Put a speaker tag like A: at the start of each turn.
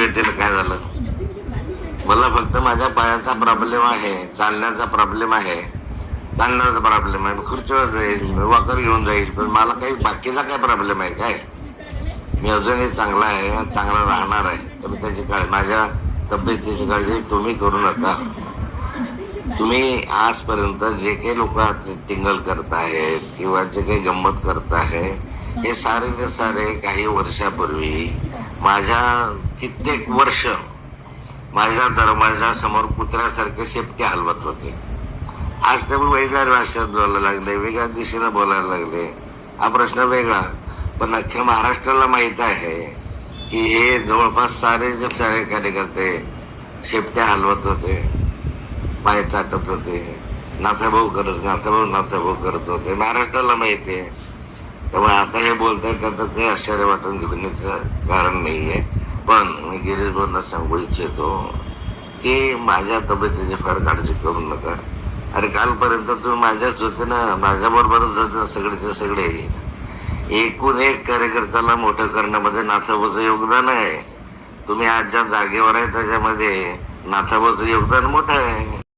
A: तब्येतीला काय झालं? मला फक्त माझ्या पायाचा प्रॉब्लेम आहे, चालण्याचा प्रॉब्लेम आहे, चालण्याचा प्रॉब्लेम आहे. खुर्चीवर जाईल, मी वॉकर घेऊन जाईल, पण मला काही बाकीचा काय प्रॉब्लेम आहे काय? मी अजूनही चांगला आहे, चांगला राहणार आहे. तर त्याची काळजी, माझ्या तब्येतीची काळजी तुम्ही करू नका. तुम्ही आजपर्यंत जे काही लोक टिंगल करतायत किंवा जे काही गंमत करताय, हे सारे ते सारे काही वर्षापूर्वी माझ्या कित्येक वर्ष माझ्या दरवाजासमोर कुत्र्यासारखे शेपटी हलवत होते. आज ते वेगळ्या भाषेत बोलायला लागले, वेगळ्या दिशेनं बोलायला लागले. हा प्रश्न वेगळा, पण अख्ख्या महाराष्ट्राला माहित आहे की हे जवळपास सारे कार्यकर्ते शेपट्या हलवत होते, पाय चाटत होते, नाथाभाऊ करत होते. महाराष्ट्राला माहिती आहे. त्यामुळे आता हे बोलताय त्याचं काही आश्चर्य वाटून घेण्याचं कारण नाहीये. पण मी गिरीश भाऊंना सांगू इच्छितो की माझ्या तब्येतीची फार काळजी करू नका. अरे कालपर्यंत तुम्ही माझ्याच होते ना, माझ्या बरोबरच होते ना सगळेचे सगळे. एकूण एक कार्यकर्त्याला मोठं करण्यामध्ये नाथाभाऊचं योगदान आहे. तुम्ही आज ज्या जागेवर आहे त्याच्यामध्ये नाथाभाऊचं योगदान मोठं आहे.